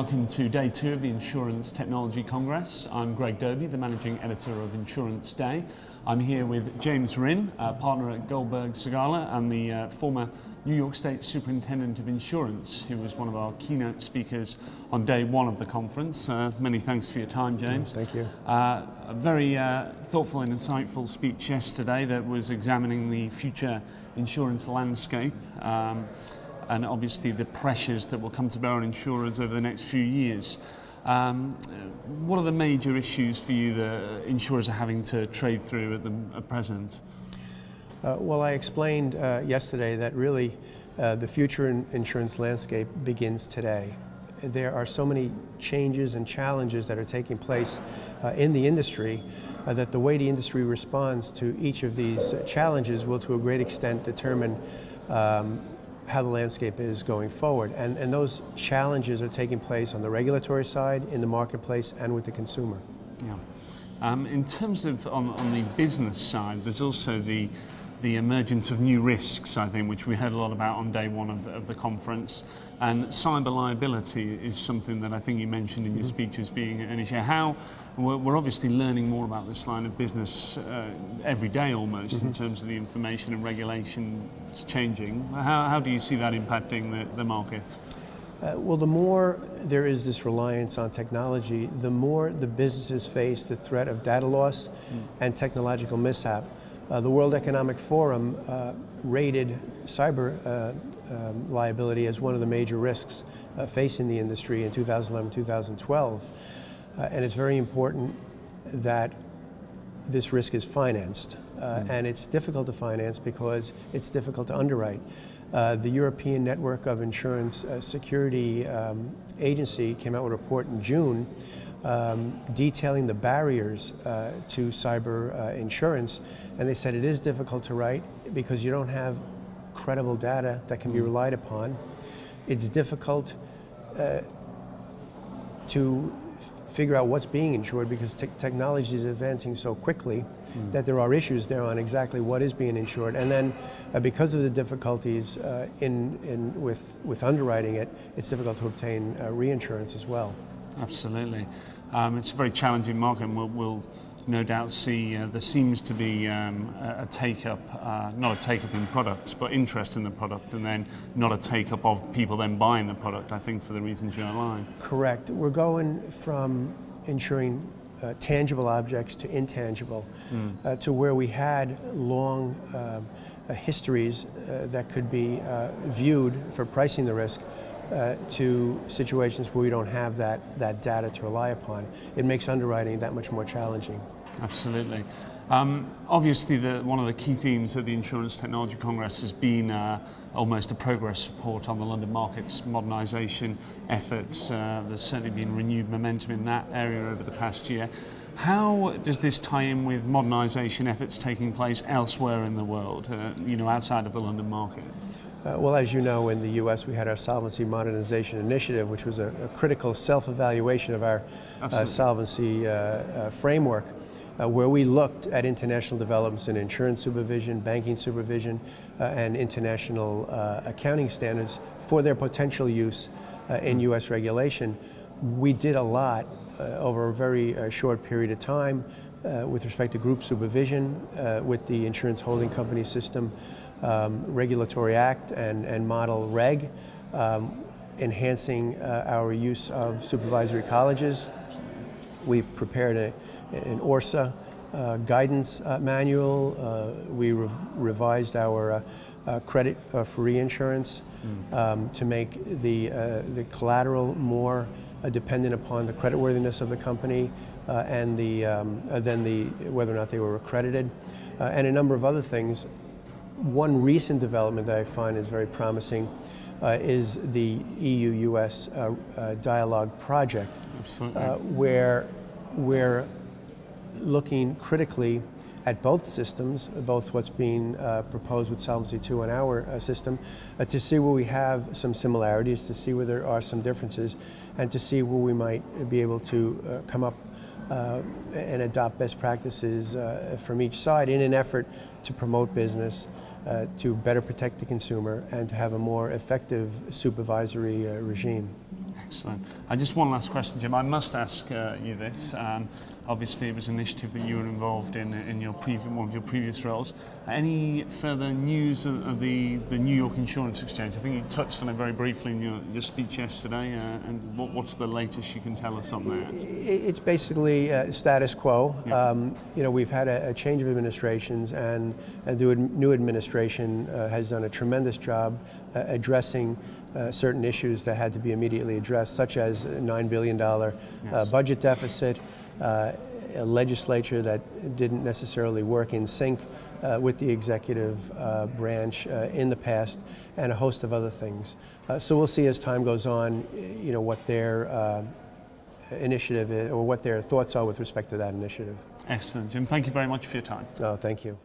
welcome to day 2 of the Insurance Technology Congress. I'm Greg Dobie, the Managing Editor of Insurance Day. I'm here with James Wrynn, partner at Goldberg Segalla and the former New York State Superintendent of Insurance, who was one of our keynote speakers on day 1 of the conference. Many thanks for your time, James. Thank you. A very thoughtful and insightful speech yesterday that was examining the future insurance landscape. And obviously the pressures that will come to bear on insurers over the next few years. What are the major issues for you that insurers are having to trade through at present? Well, I explained yesterday that really the future insurance landscape begins today. There are so many changes and challenges that are taking place in the industry that the way the industry responds to each of these challenges will to a great extent determine how the landscape is going forward. And those challenges are taking place on the regulatory side, in the marketplace, and with the consumer. Yeah. In terms of on the business side, there's also the emergence of new risks, I think, which we heard a lot about on day 1 of the conference. And cyber liability is something that I think you mentioned in your speech as being an issue. How we're obviously learning more about this line of business every day almost in terms of the information and regulations changing. How do you see that impacting the market? Well, the more there is this reliance on technology, the more the businesses face the threat of data loss and technological mishap. The World Economic Forum rated cyber liability as one of the major risks facing the industry in 2011-2012. And it's very important that this risk is financed. And it's difficult to finance because it's difficult to underwrite. The European Network of Insurance Security Agency came out with a report in June detailing the barriers to cyber insurance, and they said it is difficult to write because you don't have credible data that can be relied upon. It's difficult to figure out what's being insured because technology is advancing so quickly that there are issues there on exactly what is being insured. And then because of the difficulties with underwriting it, it's difficult to obtain reinsurance as well. Absolutely. It's a very challenging market, and we'll no doubt see there seems to be a take-up, not a take-up in products, but interest in the product, and then not a take-up of people then buying the product, I think, for the reasons you outlined. Correct. We're going from insuring tangible objects to intangible, to where we had long histories that could be viewed for pricing the risk, to situations where we don't have that data to rely upon. It makes underwriting that much more challenging. Absolutely. Obviously, one of the key themes of the Insurance Technology Congress has been almost a progress report on the London market's modernisation efforts. There's certainly been renewed momentum in that area over the past year. How does this tie in with modernisation efforts taking place elsewhere in the world, outside of the London market? Well, as you know, in the U.S. we had our Solvency Modernization Initiative, which was a critical self-evaluation of our solvency framework, where we looked at international developments in insurance supervision, banking supervision, and international accounting standards for their potential use in U.S. regulation. We did a lot over a very short period of time with respect to group supervision with the insurance holding company system, Regulatory Act and Model Reg, enhancing our use of supervisory colleges. We prepared an ORSA guidance manual. We revised our credit for reinsurance to make the collateral more dependent upon the creditworthiness of the company and whether or not they were accredited, and a number of other things. One recent development that I find is very promising is the EU-US dialogue project, where we're looking critically at both systems, both what's being proposed with Solvency II and our system, to see where we have some similarities, to see where there are some differences, and to see where we might be able to come up and adopt best practices from each side in an effort to promote business, to better protect the consumer, and to have a more effective supervisory regime. Excellent. Just one last question, Jim. I must ask you this. Obviously, it was an initiative that you were involved in one of your previous roles. Any further news of the New York Insurance Exchange? I think you touched on it very briefly in your speech yesterday. And what's the latest you can tell us on that? It's basically status quo. Yeah. We've had a change of administrations, and the new administration has done a tremendous job addressing certain issues that had to be immediately addressed, such as a $9 billion budget deficit, a legislature that didn't necessarily work in sync with the executive branch in the past, and a host of other things. So we'll see as time goes on, what their initiative is, or what their thoughts are with respect to that initiative. Excellent, Jim. Thank you very much for your time. Oh, thank you.